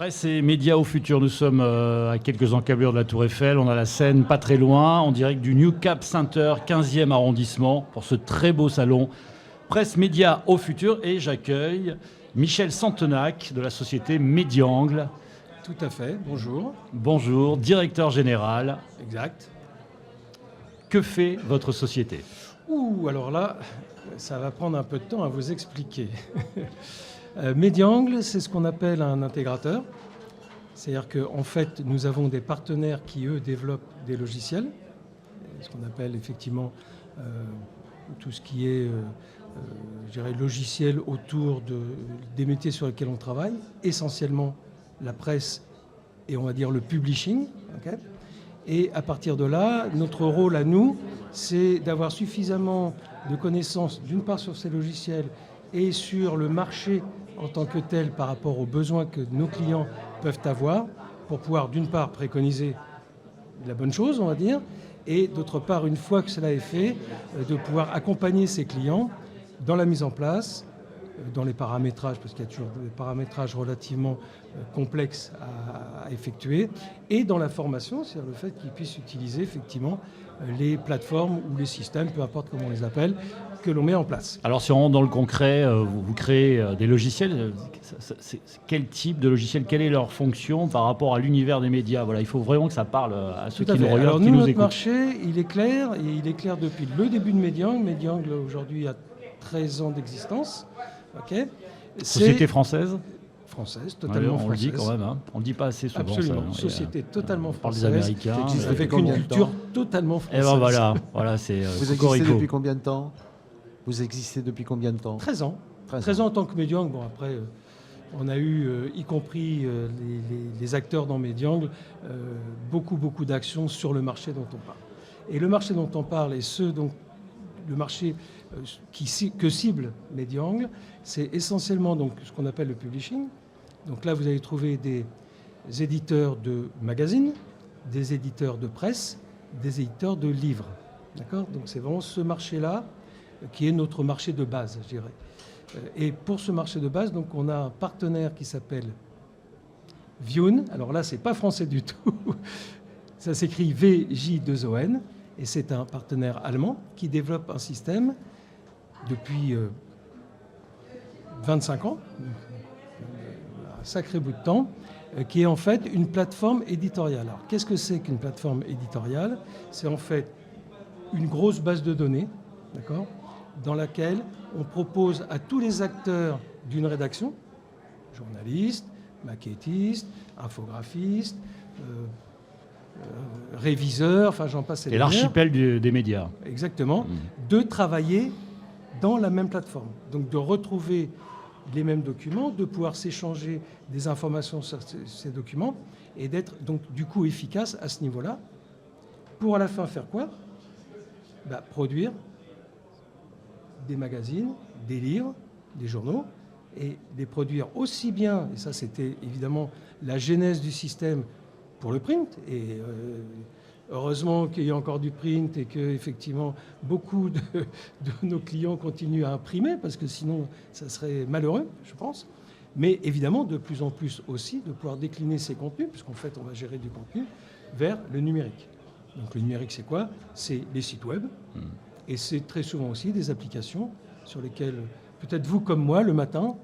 Presse et médias au futur, nous sommes à quelques encablures de la Tour Eiffel, on a la Seine pas très loin, en direct du New Cap Center, 15e arrondissement, pour ce très beau salon Presse Médias au futur, et j'accueille Michel Santenac de la société Médiangle. Tout à fait, bonjour. Bonjour, directeur général. Exact. Que fait votre société ? Alors là, ça va prendre un peu de temps à vous expliquer. Médiangle, c'est ce qu'on appelle un intégrateur. C'est-à-dire qu'en fait, nous avons des partenaires qui, eux, développent des logiciels. Ce qu'on appelle effectivement tout ce qui est, je dirais, logiciel autour des métiers sur lesquels on travaille, essentiellement la presse et on va dire le publishing. Okay. Et à partir de là, notre rôle à nous, c'est d'avoir suffisamment de connaissances, d'une part sur ces logiciels et sur le marché en tant que tel par rapport aux besoins que nos clients peuvent avoir, pour pouvoir d'une part préconiser la bonne chose, on va dire, et d'autre part, une fois que cela est fait, de pouvoir accompagner ces clients dans la mise en place, dans les paramétrages, parce qu'il y a toujours des paramétrages relativement complexes à effectuer, et dans la formation, c'est-à-dire le fait qu'ils puissent utiliser effectivement les plateformes ou les systèmes, peu importe comment on les appelle, que l'on met en place. Alors si on rentre dans le concret, vous créez des logiciels. C'est quel type de logiciel ? Quelle est leur fonction par rapport à l'univers des médias ? Voilà, il faut vraiment que ça parle à ceux qui nous regardent, alors, qui nous notre écoutent. marché, il est clair, et il est clair depuis le début de Médiangle. Médiangle, aujourd'hui, a 13 ans d'existence. Okay. Société française ? Française, totalement française. On le dit quand même, hein. On ne le dit pas assez souvent. Absolument, ça, société totalement française. On parle des Américains. Avec une culture totalement française. Et ben voilà c'est Vous existez depuis combien de temps ? Vous existez depuis combien de temps ? 13 ans. 13 ans en tant que Médiangle. Bon, après, on a eu, y compris les acteurs dans Médiangle, beaucoup d'actions sur le marché dont on parle. Et le marché dont on parle, et le marché que cible Médiangle, c'est essentiellement donc, ce qu'on appelle le publishing. Donc là, vous allez trouver des éditeurs de magazines, des éditeurs de presse, des éditeurs de livres. D'accord ? Donc c'est vraiment ce marché-là qui est notre marché de base, je dirais. Et pour ce marché de base, donc, on a un partenaire qui s'appelle Viun. Alors là, c'est pas français du tout. Ça s'écrit VJ2ON. Et c'est un partenaire allemand qui développe un système depuis 25 ans, un sacré bout de temps, qui est en fait une plateforme éditoriale. Alors, qu'est-ce que c'est qu'une plateforme éditoriale ? C'est en fait une grosse base de données, d'accord, dans laquelle on propose à tous les acteurs d'une rédaction, journalistes, maquettistes, infographistes, réviseurs, enfin j'en passe. Et l'archipel des médias. Exactement, de travailler dans la même plateforme. Donc de retrouver les mêmes documents, de pouvoir s'échanger des informations sur ces documents et d'être donc du coup efficace à ce niveau-là. Pour à la fin faire quoi ? Produire des magazines, des livres, des journaux, et les produire aussi bien, et ça c'était évidemment la genèse du système pour le print, et heureusement qu'il y a encore du print et que effectivement beaucoup de nos clients continuent à imprimer, parce que sinon ça serait malheureux, je pense. Mais évidemment, de plus en plus aussi, de pouvoir décliner ces contenus, puisqu'en fait on va gérer du contenu, vers le numérique. Donc le numérique, c'est quoi ? C'est les sites web, et c'est très souvent aussi des applications sur lesquelles, peut-être vous comme moi, le matin,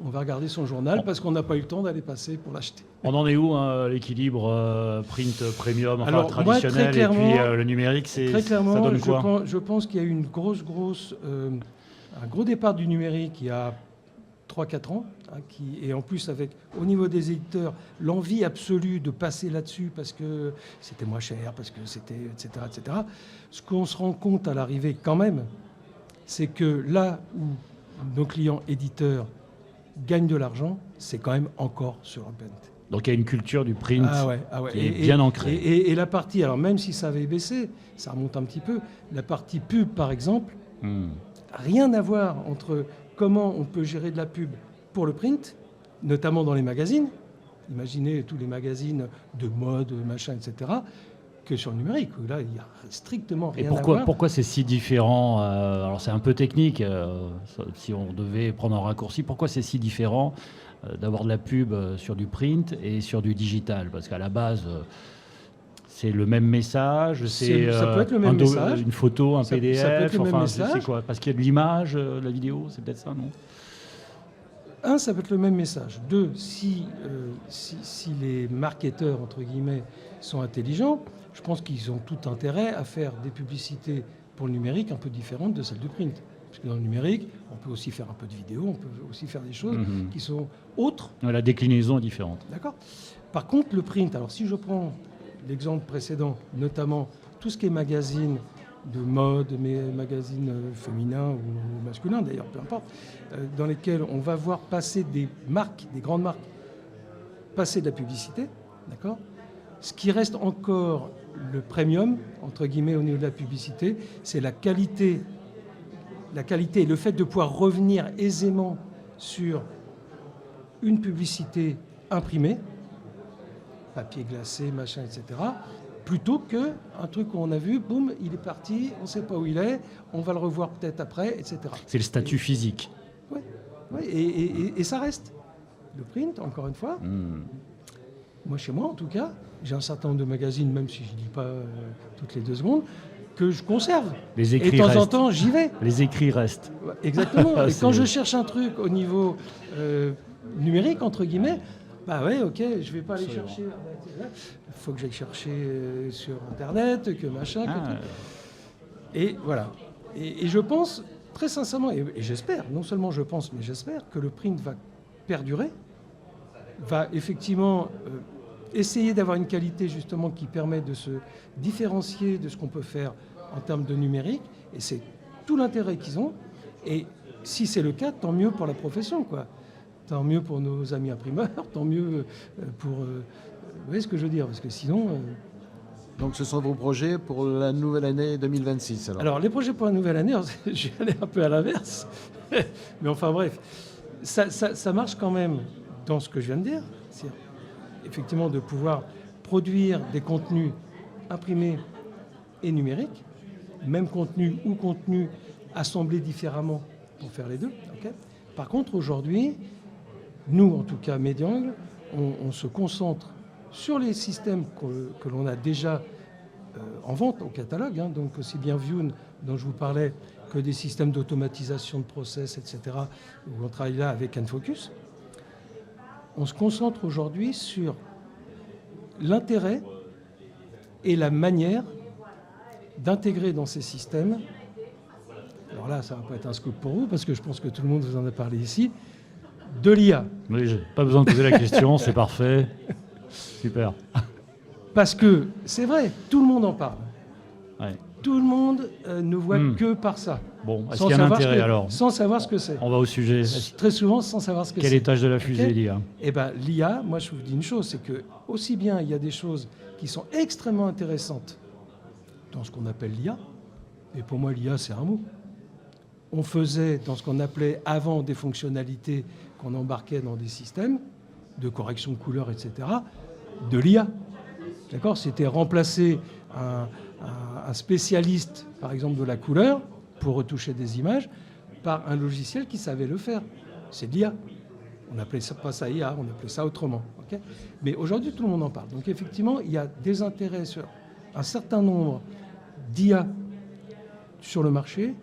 on va regarder son journal parce qu'on n'a pas eu le temps d'aller passer pour l'acheter. On en est où, l'équilibre print premium, Alors, traditionnel, moi, très clairement, et puis le numérique, très clairement, ça donne quoi ? je pense qu'il y a eu un gros départ du numérique il y a 3-4 ans, et en plus avec, au niveau des éditeurs, l'envie absolue de passer là-dessus parce que c'était moins cher, parce que c'était, etc., etc. Ce qu'on se rend compte à l'arrivée quand même, c'est que là où nos clients éditeurs gagnent de l'argent, c'est quand même encore sur le print. Donc il y a une culture du print qui est bien ancrée. Et la partie, alors même si ça avait baissé, ça remonte un petit peu, la partie pub par exemple, rien à voir entre comment on peut gérer de la pub pour le print, notamment dans les magazines, imaginez tous les magazines de mode, machin, etc., que sur le numérique. Là, il n'y a strictement rien à voir. Pourquoi c'est si différent ? Alors c'est un peu technique, si on devait prendre un raccourci, pourquoi c'est si différent d'avoir de la pub sur du print et sur du digital? Parce qu'à la base, c'est le même message, Ça peut être le même message. une photo, un Ça peut PDF, être le même enfin, message. c'est quoi? Parce qu'il y a de l'image, de la vidéo, c'est peut-être ça, non? Un, ça peut être le même message. Deux, si les marketeurs, entre guillemets, sont intelligents, je pense qu'ils ont tout intérêt à faire des publicités pour le numérique un peu différentes de celles du print. Parce que dans le numérique, on peut aussi faire un peu de vidéo, on peut aussi faire des choses qui sont autres. La déclinaison est différente. D'accord. Par contre, le print, alors si je prends l'exemple précédent, notamment tout ce qui est magazine de mode, mais magazines féminins ou masculins d'ailleurs, peu importe, dans lesquels on va voir passer des marques, des grandes marques, passer de la publicité, d'accord. Ce qui reste encore le premium, entre guillemets, au niveau de la publicité, c'est la qualité et le fait de pouvoir revenir aisément sur une publicité imprimée, papier glacé, machin, etc., plutôt qu'un truc où on a vu, boum, il est parti, on ne sait pas où il est, on va le revoir peut-être après, etc. C'est le statut physique. Oui, et ça reste. Le print, encore une fois, moi chez moi en tout cas, j'ai un certain nombre de magazines, même si je ne lis pas toutes les 2 secondes, que je conserve. Les écrits et de temps restent. en temps, j'y vais. Les écrits restent. Exactement. Et quand je cherche un truc au niveau numérique, entre guillemets, bah ouais, ok, je vais pas aller chercher. Il faut que j'aille chercher sur Internet, que machin. Et voilà. Et je pense, très sincèrement, et j'espère, non seulement je pense, mais j'espère que le print va perdurer, va effectivement essayer d'avoir une qualité justement qui permet de se différencier de ce qu'on peut faire en termes de numérique. Et c'est tout l'intérêt qu'ils ont. Et si c'est le cas, tant mieux pour la profession, quoi. Tant mieux pour nos amis imprimeurs, tant mieux pour... vous voyez ce que je veux dire? Parce que sinon... Donc ce sont vos projets pour la nouvelle année 2026 alors? Alors les projets pour la nouvelle année, je vais aller un peu à l'inverse. Mais enfin bref, ça marche quand même dans ce que je viens de dire. C'est effectivement de pouvoir produire des contenus imprimés et numériques, même contenu ou contenu assemblés différemment pour faire les deux. Okay. Par contre, aujourd'hui, nous, en tout cas, Mediangle, on se concentre sur les systèmes que l'on a déjà en vente au catalogue, hein, donc aussi bien Vune, dont je vous parlais, que des systèmes d'automatisation de process, etc., où on travaille là avec Enfocus. On se concentre aujourd'hui sur l'intérêt et la manière d'intégrer dans ces systèmes, alors là, ça va pas être un scoop pour vous, parce que je pense que tout le monde vous en a parlé ici, de l'IA. Oui, j'ai pas besoin de poser la question, c'est parfait. Super. Parce que c'est vrai, tout le monde en parle. Ouais. Tout le monde ne voit que par ça. Bon, est-ce qu'il y a un intérêt alors? Sans savoir ce que c'est. On va au sujet. Très souvent, sans savoir ce que c'est. Quel étage de la fusée, Okay. l'IA? Eh bien, l'IA, moi je vous dis une chose, c'est que aussi bien il y a des choses qui sont extrêmement intéressantes dans ce qu'on appelle l'IA, et pour moi l'IA c'est un mot. On faisait dans ce qu'on appelait avant des fonctionnalités qu'on embarquait dans des systèmes de correction de couleurs, etc., de l'IA. D'accord? C'était remplacer un spécialiste, par exemple, de la couleur, pour retoucher des images, par un logiciel qui savait le faire. C'est de l'IA. On n'appelait ça pas ça IA, on appelait ça autrement. Okay. Mais aujourd'hui, tout le monde en parle. Donc effectivement, il y a des intérêts sur un certain nombre d'IA sur le marché,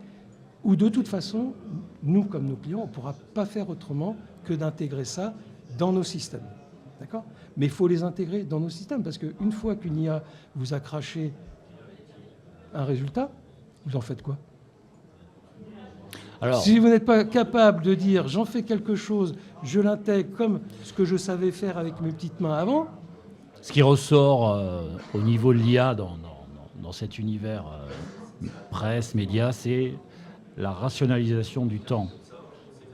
où de toute façon, nous, comme nos clients, on ne pourra pas faire autrement que d'intégrer ça dans nos systèmes. D'accord ? Mais il faut les intégrer dans nos systèmes, parce qu'une fois qu'une IA vous a craché un résultat, vous en faites quoi ? Alors, si vous n'êtes pas capable de dire j'en fais quelque chose, je l'intègre comme ce que je savais faire avec mes petites mains avant. ce qui ressort au niveau de l'IA dans cet univers presse, médias, c'est la rationalisation du temps,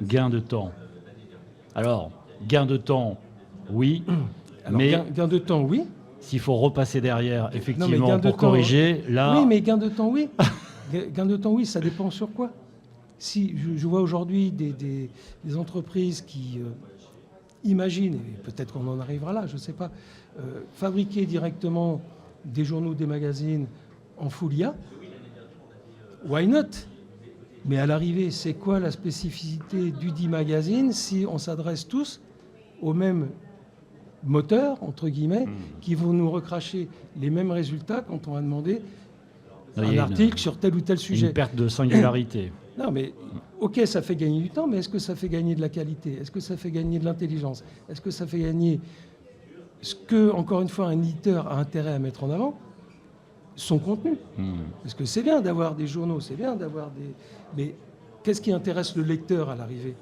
gain de temps. Alors, gain de temps, oui, Alors, mais gain de temps, oui. s'il faut repasser derrière, effectivement, gain de pour temps, corriger, là... Oui, mais gain de temps, oui. Gain de temps, oui, ça dépend sur quoi. Si je vois aujourd'hui des entreprises qui imaginent, et peut-être qu'on en arrivera là, je ne sais pas, fabriquer directement des journaux, des magazines en full IA, why not? Mais à l'arrivée, c'est quoi la spécificité du dit magazine si on s'adresse tous aux mêmes moteurs, entre guillemets, qui vont nous recracher les mêmes résultats quand on a demandé un article sur tel ou tel sujet. Une perte de singularité. Non, mais ok, ça fait gagner du temps, mais est-ce que ça fait gagner de la qualité? Est-ce que ça fait gagner de l'intelligence? Est-ce que ça fait gagner ce que, encore une fois, un éditeur a intérêt à mettre en avant? Son contenu. Parce que c'est bien d'avoir des journaux, c'est bien d'avoir des... Mais qu'est-ce qui intéresse le lecteur à l'arrivée?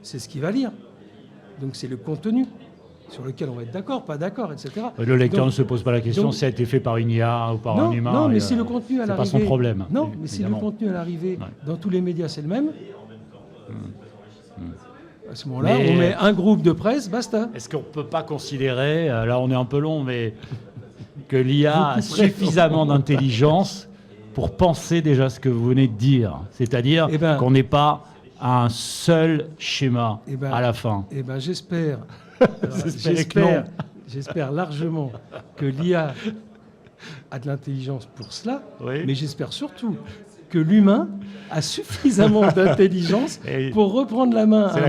C'est ce qu'il va lire. Donc c'est le contenu sur lequel on va être d'accord, pas d'accord, etc. Le lecteur donc, ne se pose pas la question si ça a été fait par une IA ou par un humain. Non, mais si le contenu à l'arrivée... C'est pas son problème. Non, mais si le contenu à l'arrivée, dans tous les médias, c'est le même, à ce moment-là, on met un groupe de presse, basta. Est-ce qu'on ne peut pas considérer, là on est un peu long, mais que l'IA a suffisamment d'intelligence pour penser déjà ce que vous venez de dire? C'est-à-dire qu'on n'est pas à un seul schéma à la fin. Eh ben, j'espère... J'espère largement que l'IA a de l'intelligence pour cela, mais j'espère surtout que l'humain a suffisamment d'intelligence pour reprendre la main à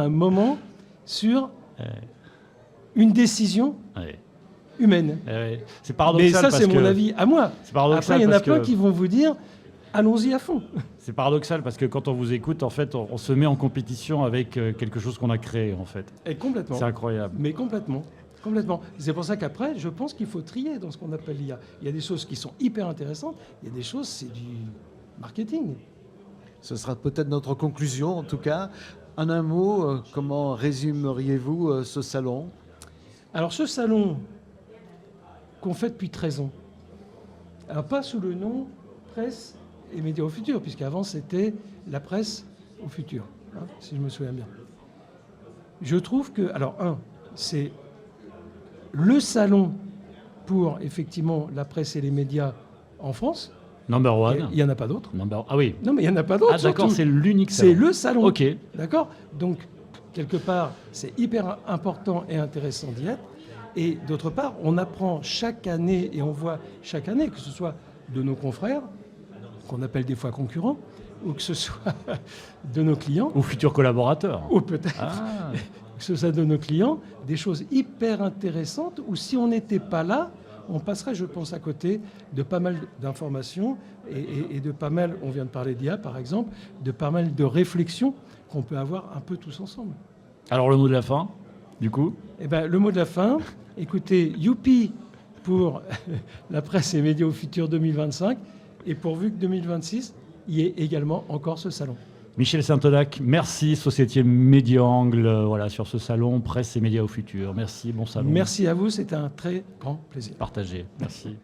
un moment sur une décision humaine. C'est paradoxal. Mais ça, c'est mon avis à moi. Après, il y en a plein qui vont vous dire allons-y à fond. C'est paradoxal parce que quand on vous écoute, en fait, on se met en compétition avec quelque chose qu'on a créé, en fait. Et complètement. C'est incroyable. Mais complètement. Complètement. C'est pour ça qu'après, je pense qu'il faut trier dans ce qu'on appelle l'IA. Il y a des choses qui sont hyper intéressantes, il y a des choses, c'est du marketing. Ce sera peut-être notre conclusion, en tout cas. En un mot, comment résumeriez-vous ce salon? Alors, ce salon qu'on fait depuis 13 ans, alors pas sous le nom Presse et Médias au futur, puisqu'avant c'était la presse au futur, si je me souviens bien. Je trouve que, alors c'est le salon pour effectivement la presse et les médias en France. Number one. Il n'y en a pas d'autre. Ah oui. Non, mais il n'y en a pas d'autre. Ah d'accord, c'est l'unique salon. C'est le salon. Ok. D'accord. Donc, quelque part, c'est hyper important et intéressant d'y être. Et d'autre part, on apprend chaque année, et on voit chaque année, que ce soit de nos confrères, qu'on appelle des fois concurrents, ou que ce soit de nos clients. Ou futurs collaborateurs. Ou peut-être. Que ce soit de nos clients, des choses hyper intéressantes, où si on n'était pas là, on passerait, je pense, à côté de pas mal d'informations et de pas mal, on vient de parler d'IA par exemple, de pas mal de réflexions qu'on peut avoir un peu tous ensemble. Alors le mot de la fin, du coup? Eh ben, le mot de la fin, écoutez, youpi pour la presse et médias au futur 2025, et pourvu que 2026, il y ait également encore ce salon. Michel Saint-Odac, merci, Société Média-Angle, voilà, sur ce salon Presse et Médias au futur. Merci, bon salon. Merci à vous, c'était un très grand plaisir. Partagé, merci.